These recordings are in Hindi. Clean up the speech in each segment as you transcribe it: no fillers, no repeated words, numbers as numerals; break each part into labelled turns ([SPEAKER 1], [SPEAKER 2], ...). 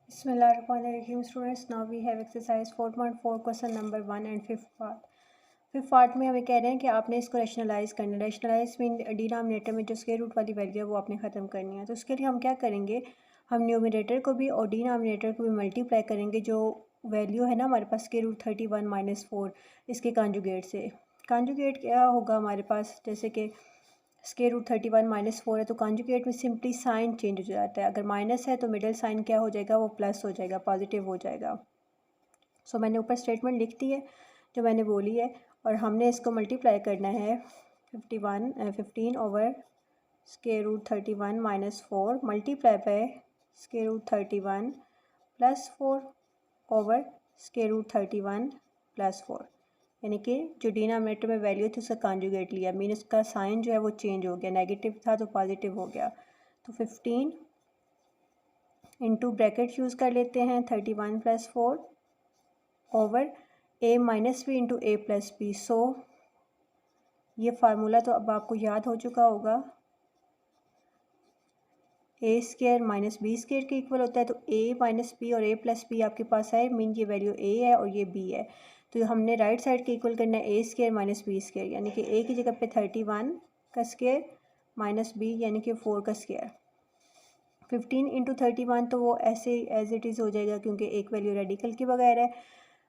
[SPEAKER 1] Bismillahirrahmanirrahim. Students, now we have exercise 4.4 question number 1 and fifth part. Fifth part में हमें कह रहे हैं कि आपने इसको रैशनलाइज करना है. रैशनलाइज मीन डिनोमिनेटर में जो स्क्वायर रूट वाली वैल्यू है वो आपने ख़त्म करनी है. तो उसके लिए हम क्या करेंगे, हम न्यूमिनेटर को भी और डिनोमिनेटर को भी मल्टीप्लाई करेंगे. जो वैल्यू है ना हमारे पास स्क्वायर रूट 31 - 4 इसके कॉन्जुगेट से. कॉन्जुगेट क्या होगा हमारे पास, जैसे कि स्क्वायर रूट 31 - 4 है तो कॉन्जुगेट में सिंपली साइन चेंज हो जाता है. अगर माइनस है तो मिडिल साइन क्या हो जाएगा, वो प्लस हो जाएगा, पॉजिटिव हो जाएगा. सो मैंने ऊपर स्टेटमेंट लिख दी है जो मैंने बोली है, और हमने इसको मल्टीप्लाई करना है 15 over square root 31 - 4 multiply by square root 31 + 4 over square root 31 + 4. यानी कि जो डिनोमिनेटर में वैल्यू थी उसका कॉन्जुगेट लिया, मीन उसका साइन जो है वो चेंज हो गया, नेगेटिव था तो पॉजिटिव हो गया. तो 15 इंटू ब्रैकेट यूज़ कर लेते हैं 31 + 4 over a - b into a+b. सो ये फार्मूला तो अब आपको याद हो चुका होगा, a² - b² के इक्वल होता है. तो a - b और a+b आपके पास है, मीन ये वैल्यू a है और ये b है. तो हमने राइट साइड के इक्वल करना है a² - b², यानी कि a की जगह पे 31 का स्क्वायर माइनस b यानी कि 4 का स्क्वायर. 15 इंटू 31 तो वो ऐसे एज इट इज़ हो जाएगा, क्योंकि एक वैल्यू रेडिकल के बगैर है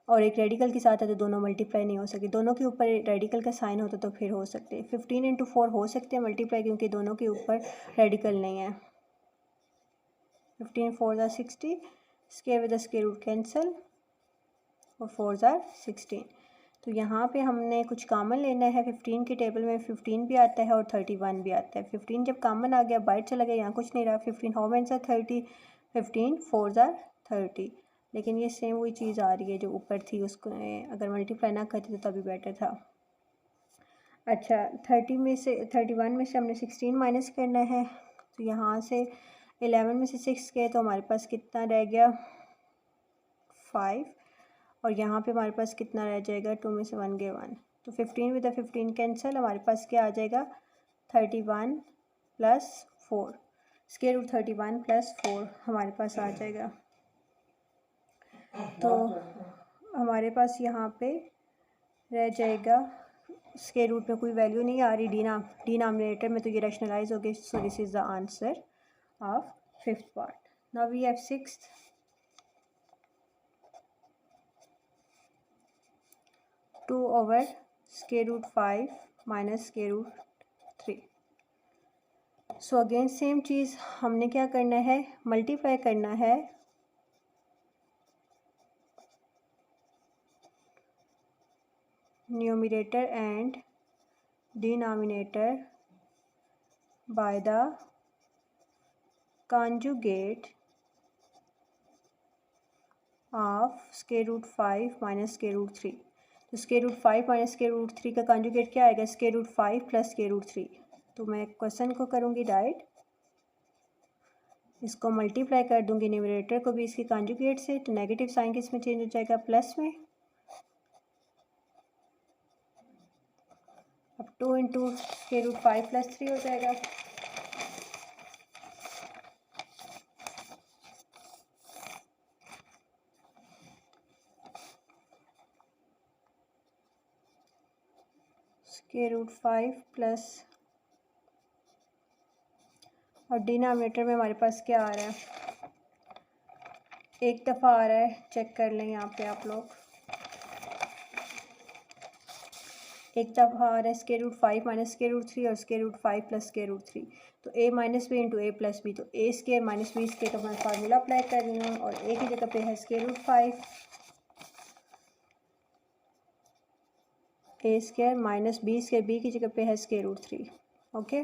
[SPEAKER 1] और एक रेडिकल के साथ है तो दोनों मल्टीप्लाई नहीं हो सकते. दोनों के ऊपर रेडिकल का साइन होता तो फिर हो सकते. 15 इंटू 4 हो सकते हैं मल्टीप्लाई, क्योंकि दोनों के ऊपर रेडिकल नहीं है. 15 4 = 60, square with the square root cancel और 4 = 16. तो यहाँ पे हमने कुछ कॉमन लेना है. 15 के टेबल में 15 भी आता है और 31 भी आता है. 15 जब कॉमन आ गया बाहर चला गया, यहाँ कुछ नहीं रहा. 15 हाउ मेनी 30, 15 4 = 30. लेकिन ये सेम वही चीज़ आ रही है जो ऊपर थी, उसको अगर मल्टीप्लाई ना करती तो तभी बेटर था. अच्छा, 31 में से हमने 16 माइनस करना है. तो यहाँ से 11 में से 6 गए तो हमारे पास कितना रह गया, 5. और यहाँ पे हमारे पास कितना रह जाएगा, 2 में से 1 गया 1. तो 15 विद 15 कैंसिल, हमारे पास क्या आ जाएगा, 31 + 4. स्क्वायर रूट 31 + 4 हमारे पास आ जाएगा. तो हमारे पास यहाँ पे रह जाएगा, स्क्वायर रूट में कोई वैल्यू नहीं आ रही डिनोमिनेटर में, तो ये रैशनलाइज हो गई. So this is the answer of fifth part. Now we have sixth. 2 over square root 5 minus square root 3. So again same चीज़, हमने क्या करना है, मल्टीप्लाई करना है numerator and denominator by the conjugate of square root 5 minus square root 3. तो square root 5 minus square root 3 का कॉन्जुगेट क्या आएगा, स्क्वायर रूट 5 + स्क्वायर रूट 3. तो मैं क्वेश्चन को करूँगी राइट, इसको मल्टीप्लाई कर दूँगी न्यूमरेटर को भी इसके कॉन्जुगेट से. तो नेगेटिव साइन किस में चेंज हो जाएगा, प्लस में. अब 2 इंटू स्क्वायर रूट 5 + 3 हो जाएगा. स्क्वायर रूट 5 प्लस, और डिनोमिनेटर में हमारे पास क्या आ रहा है, एक दफ़ा आ रहा है, चेक कर लें यहाँ पे आप लोग. एक दफ़ा आ रहा है square root 5 minus square root 3 और स्क्वायर रूट 5 + स्क्वायर रूट 3. तो a - b इंटू a+b, तो a² - b² का मैं फार्मूला अप्लाई कर रही हूँ, और a की जगह पे है square root 5, a² - b², b की जगह पे है स्क्वायर रूट 3. ओके,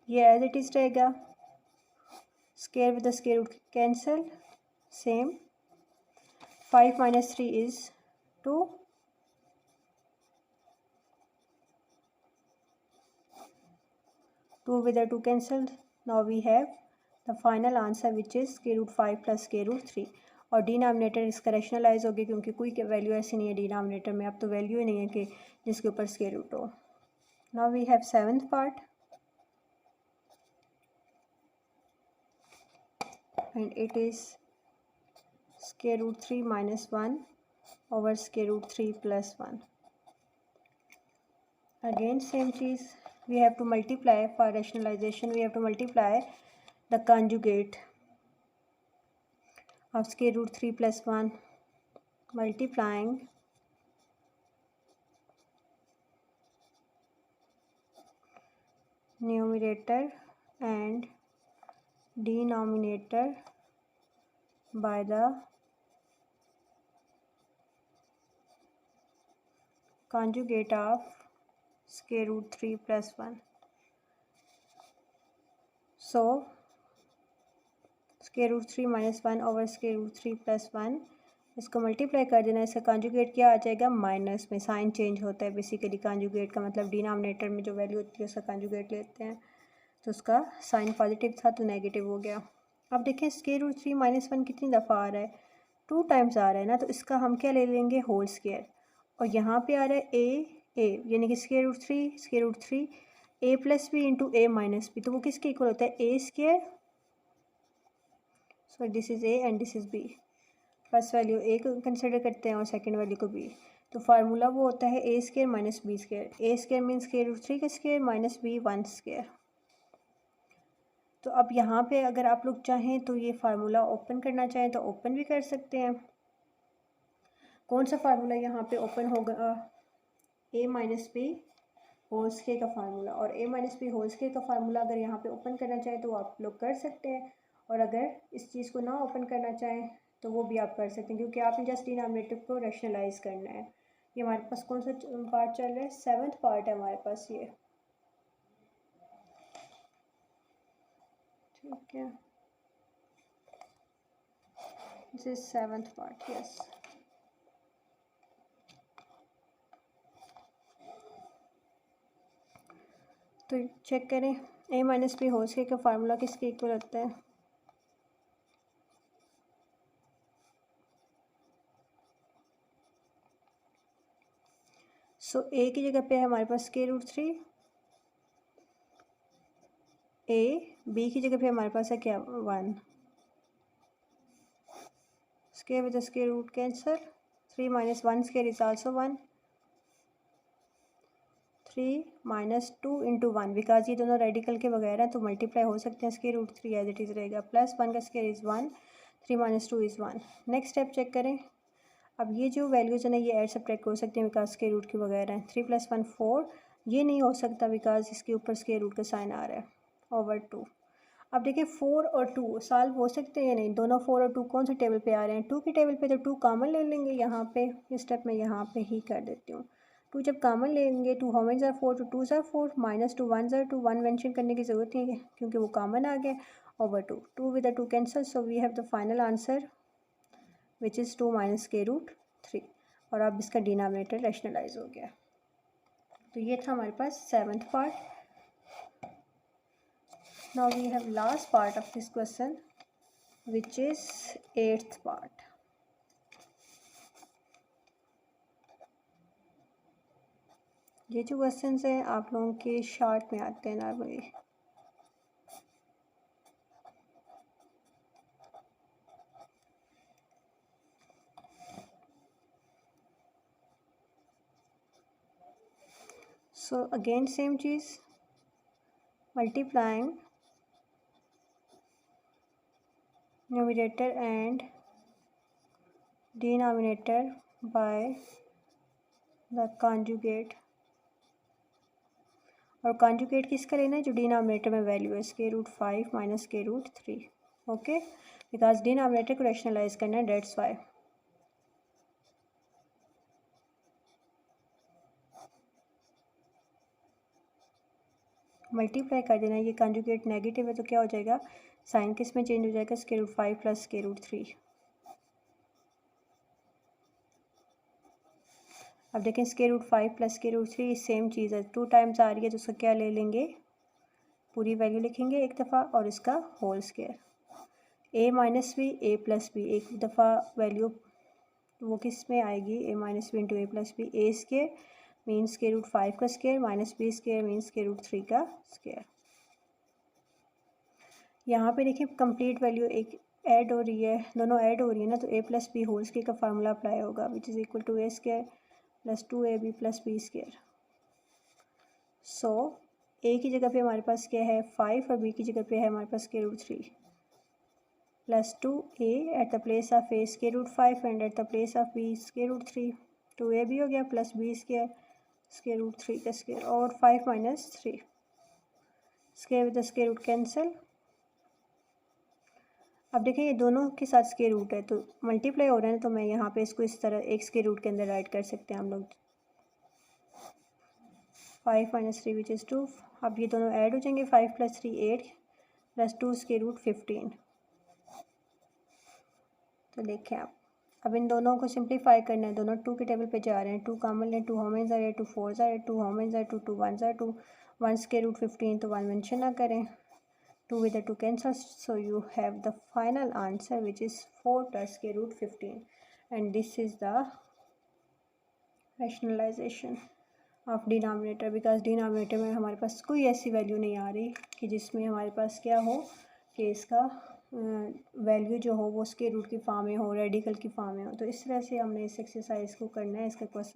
[SPEAKER 1] ये एज इट इज़ रहेगा. Square with the square root cancel, same. 5 - 3 is 2. 2 with the 2 cancelled. Now we have the final answer which is square root 5 plus square root 3. और डिनोमिनेटर इसका रैशनलाइज हो गया, क्योंकि कोई वैल्यू ऐसी नहीं है डिनोमिनेटर में. अब तो वैल्यू ही नहीं है कि जिसके ऊपर स्क्वायर रूट हो. Now we have seventh part. and it is square root 3 minus 1 over square root 3 plus 1. Again same cheese, we have to multiply. For rationalization we have to multiply the conjugate of square root 3 plus 1, multiplying numerator and denominator by the conjugate of square root 3 plus 1. So square root 3 minus 1 over square root 3 plus 1, इसको मल्टीप्लाई कर देना. इसका कॉन्जुगेट क्या आ जाएगा? माइनस में. साइन चेंज होता है बेसिकली. कॉन्जुगेट का मतलब डिनोमिनेटर में जो वैल्यू होती है उसका कॉन्जुगेट लेते हैं. तो उसका साइन पॉजिटिव था तो नेगेटिव हो गया. अब देखें स्क्वायर रूट 3 माइनस 1 कितनी दफ़ा आ रहा है? 2 टाइम्स आ रहा है ना. तो इसका हम क्या ले लेंगे? Whole square. और यहाँ पे आ रहा है ए यानी कि square root three A plus B into A minus B. तो वो किसके इक्वल होता है? A square. So this is A and this is B. First value A को कंसिडर करते हैं और सेकंड वैल्यू को बी. तो फार्मूला वो होता है A square minus B square. A square means square root 3 का स्क्वायर माइनस बी 1 स्क्वायर. तो अब यहाँ पे अगर आप लोग चाहें तो ये फार्मूला ओपन करना चाहें तो ओपन भी कर सकते हैं. कौन सा फार्मूला यहाँ पे ओपन होगा? ए माइनस बी होल स्क्वायर का फार्मूला. और ए माइनस बी होल स्क्वायर का फार्मूला अगर यहाँ पे ओपन करना चाहें तो आप लोग कर सकते हैं. और अगर इस चीज़ को ना ओपन करना चाहें तो वो भी आप कर सकते हैं, क्योंकि आपने जस्ट डिनोमिनेटर को रैशनलाइज करना है. ये हमारे पास कौन सा पार्ट चल रहा है? 7th पार्ट है हमारे पास ये. ठीक है, this is 7th part. Yes. तो चेक करें a minus b whole square का फार्मूला किसके इक्वल होता है? सो ए की जगह पे है हमारे पास स्क्वायर रूट 3. ए बी की जगह पे हमारे पास है क्या? 1. Square with square root cancel. 3 minus 1 square is also 1. 3 minus 2 into 1, because ये दोनों रेडिकल के बगैर हैं तो मल्टीप्लाई हो सकते हैं. Square root 3 as it is रहेगा. प्लस 1 का square is 1. 3 minus 2 is 1. Next step check करें. अब ये जो वैल्यूज़ है ना ये ऐड सब्ट्रैक्ट हो सकते हैं बिकॉज स्क्वायर रूट के बगैर हैं. 3 + 1 4. ये नहीं हो सकता बिकॉज इसके ऊपर स्क्वायर रूट का साइन आ रहा है ओवर 2. अब देखिए 4 और 2 सॉल्व हो सकते हैं या नहीं? दोनों 4 और 2 कौन से टेबल पे आ रहे हैं? 2 की टेबल पे. तो 2 कॉमन ले लेंगे यहाँ पे. इस स्टेप में यहाँ पे ही कर देती हूँ. 2 जब कॉमन लेंगे 2 हाउ मेनी ज़ार 4, तो 2 ज़ार 4 माइनस 2 1 ज़ार 2. 1 मेंशन करने की ज़रूरत नहीं है क्योंकि वो कॉमन आ गया. Over 2. 2 with 2 cancel. So we have the final answer which is 2 minus square root 3. और अब इसका डिनोमिनेटर रैशनलाइज हो गया. तो ये था हमारे पास 7th part. Now we have last part of this question, which is 8th part. ये जो क्वेश्चंस हैं आप लोगों के शॉर्ट में आते हैं नॉर्मली. So again same चीज़, multiplying numerator and denominator by the conjugate. और कॉन्जुगेट किसका लेना है? जो डिनोमिनेटर में वैल्यू है. Square root 5 minus square root 3. Okay, because denominator को रैशनलाइज करना है, डेट्स वाई. मल्टीप्लाई कर देना. ये कॉन्जुगेट नेगेटिव है तो क्या हो जाएगा? साइन किस में चेंज हो जाएगा? Square root 5 plus square root 3. अब देखें square root 5 plus square root 3 same चीज़ है. 2 टाइम्स आ रही है तो उसका क्या ले लेंगे? पूरी वैल्यू लिखेंगे एक दफ़ा और इसका whole square. A minus b a plus b एक दफ़ा वैल्यू वो किस में आएगी? A minus b into a plus b. A square means square root 5 का square minus B square means square root 3 का स्क्वायर. यहाँ पे देखिए कंप्लीट वैल्यू एक ऐड हो रही है, दोनों ऐड हो रही है ना, तो A plus B whole square का फार्मूला अप्लाई होगा, which is equal to A square plus 2ab plus B square. So ए की जगह पे हमारे पास क्या है 5 और बी की जगह पे है हमारे पास √3 plus 2a at the place of a √5 and at the place of b √3। 2a भी हो गया प्लस बी स्क्वायर √3 का स्क्वायर और 5 minus 3 square with the square root cancel. अब देखिए ये दोनों के साथ स्क्वायर रूट है तो मल्टीप्लाई हो रहा है, तो मैं यहाँ पे इसको इस तरह एक स्क्वायर रूट के अंदर राइट कर सकते हैं हम लोग 5 माइनस 3 विच इज़ 2। अब ये दोनों ऐड हो जाएंगे 5 प्लस 3 8 प्लस 2 स्क्वायर रूट 15। तो देखें आप अब इन दोनों को सिंप्लीफाई करना है, दोनों 2 के टेबल पे जा रहे हैं, 2 कॉमन लें, 2 होम ज़ार 2 4 ज़ार 2 होम ज़ार 2 2 1 ज़ार 2 1 स्क्वायर रूट 15 तो 1 मेंशन ना करें, 2 with the 2 cancels, so you have the final answer which is 4 plus square root 15 and this is the rationalization of denominator because denominator में हमारे पास कोई ऐसी वैल्यू नहीं आ रही कि जिसमें हमारे पास क्या हो कि इसका वैल्यू जो हो वो स्क्वायर रूट की फॉर्म में हो, रेडिकल की फॉर्म में हो। तो इस तरह से हमने इस एक्सरसाइज को करना है। इसका क्वेश्चन